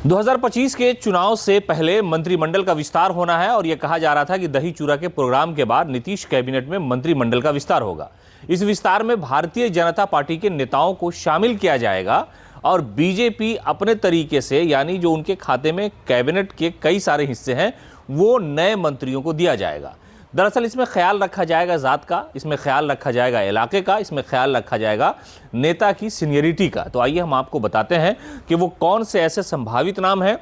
2025 के चुनाव से पहले मंत्रिमंडल का विस्तार होना है और यह कहा जा रहा था कि दही चूरा के प्रोग्राम के बाद नीतीश कैबिनेट में मंत्रिमंडल का विस्तार होगा। इस विस्तार में भारतीय जनता पार्टी के नेताओं को शामिल किया जाएगा और बीजेपी अपने तरीके से, यानी जो उनके खाते में कैबिनेट के कई सारे हिस्से हैं, वो नए मंत्रियों को दिया जाएगा। दरअसल इसमें ख्याल रखा जाएगा जात का, इसमें ख्याल रखा जाएगा इलाके का, इसमें ख्याल रखा जाएगा नेता की सीनियरिटी का। तो आइए हम आपको बताते हैं कि वो कौन से ऐसे संभावित नाम हैं,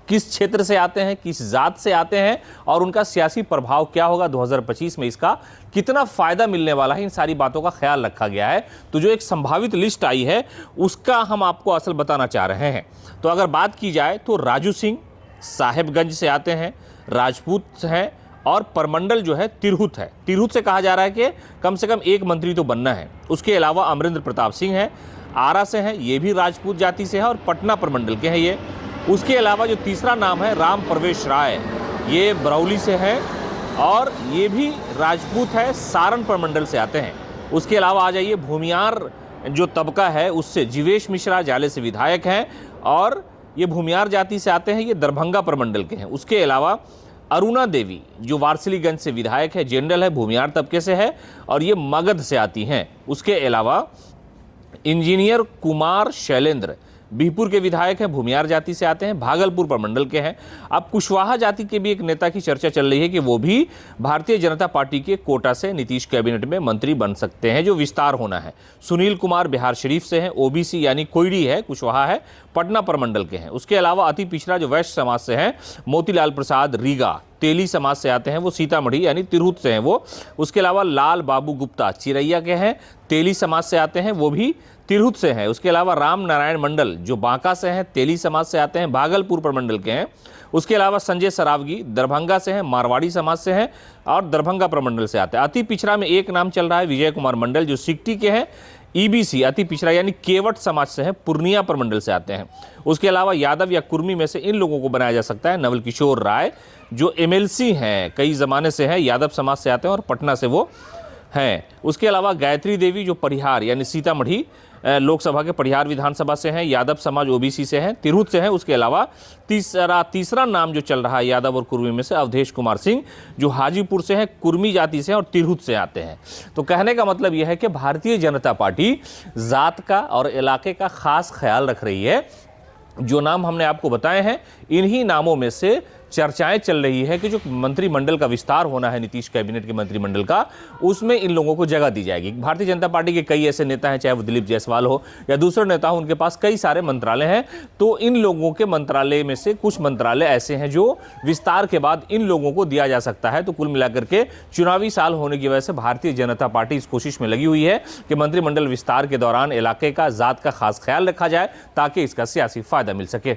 किस क्षेत्र से आते हैं, किस जात से आते हैं और उनका सियासी प्रभाव क्या होगा 2025 में, इसका कितना फायदा मिलने वाला है। इन सारी बातों का ख्याल रखा गया है। तो जो एक संभावित लिस्ट आई है उसका हम आपको असल बताना चाह रहे हैं। तो अगर बात की जाए तो राजू सिंह साहेबगंज से आते हैं, राजपूत हैं और परमंडल जो है तिरहुत है। तिरहुत से कहा जा रहा है कि कम से कम एक मंत्री तो बनना है। उसके अलावा अमरेंद्र प्रताप सिंह है, आरा से हैं, ये भी राजपूत जाति से है और पटना परमंडल के हैं ये। उसके अलावा जो तीसरा नाम है राम प्रवेश राय, ये बरौली से है और ये भी राजपूत है, सारण परमंडल से आते हैं। उसके अलावा आ जाइए भूमियार जो तबका है उससे जीवेश मिश्रा जाले से विधायक हैं और ये भूमियार जाति से आते हैं, ये दरभंगा परमंडल के हैं। उसके अलावा अरुणा देवी जो वारसिलीगंज से विधायक है, जनरल है, भूमियार तबके से है और ये मगध से आती हैं। उसके अलावा इंजीनियर कुमार शैलेंद्र बिहपुर के विधायक हैं, भूमियार जाति से आते हैं, भागलपुर प्रमंडल के हैं। अब कुशवाहा जाति के भी एक नेता की चर्चा चल रही है कि वो भी भारतीय जनता पार्टी के कोटा से नीतीश कैबिनेट में मंत्री बन सकते हैं, जो विस्तार होना है। सुनील कुमार बिहार शरीफ से हैं, ओबीसी यानी कोयडी है, कुशवाहा है, पटना प्रमंडल के हैं। उसके अलावा अति पिछड़ा जो वैश्य समाज से हैं, मोतीलाल प्रसाद रीगा तेली समाज से आते हैं, वो सीतामढ़ी यानी तिरहुत से हैं वो। उसके अलावा लाल बाबू गुप्ता चिरैया के हैं, तेली समाज से आते हैं, वो भी तिरहुत से हैं। उसके अलावा राम नारायण मंडल जो बांका से हैं, तेली समाज से आते हैं, भागलपुर प्रमंडल के हैं। उसके अलावा संजय सरावगी दरभंगा से हैं, मारवाड़ी समाज से हैं और दरभंगा प्रमंडल से आते हैं। अति पिछड़ा में एक नाम चल रहा है विजय कुमार मंडल जो सिकटी के हैं, ईबीसी अति पिछड़ा यानी केवट समाज से है, पूर्णिया प्रमंडल से आते हैं। उसके अलावा यादव या कुर्मी में से इन लोगों को बनाया जा सकता है। नवल किशोर राय जो एमएलसी हैं, कई ज़माने से हैं, यादव समाज से आते हैं और पटना से वो हैं। उसके अलावा गायत्री देवी जो परिहार यानी सीतामढ़ी लोकसभा के परिहार विधानसभा से हैं, यादव समाज ओबीसी से हैं, तिरहुत से हैं। उसके अलावा तीसरा नाम जो चल रहा है यादव और कुर्मी में से अवधेश कुमार सिंह जो हाजीपुर से हैं, कुर्मी जाति से हैं और तिरहुत से आते हैं। तो कहने का मतलब यह है कि भारतीय जनता पार्टी जात का और इलाके का खास ख्याल रख रही है। जो नाम हमने आपको बताए हैं, इन्हीं नामों में से चर्चाएं चल रही है कि जो मंत्रिमंडल का विस्तार होना है नीतीश कैबिनेट के मंत्रिमंडल का, उसमें इन लोगों को जगह दी जाएगी। भारतीय जनता पार्टी के कई ऐसे नेता हैं, चाहे वो दिलीप जायसवाल हो या दूसरे नेता हो, उनके पास कई सारे मंत्रालय हैं। तो इन लोगों के मंत्रालय में से कुछ मंत्रालय ऐसे हैं जो विस्तार के बाद इन लोगों को दिया जा सकता है। तो कुल मिलाकर के चुनावी साल होने की वजह से भारतीय जनता पार्टी इस कोशिश में लगी हुई है कि मंत्रिमंडल विस्तार के दौरान इलाके का, जात का खास ख्याल रखा जाए ताकि इसका सियासी फायदा मिल सके।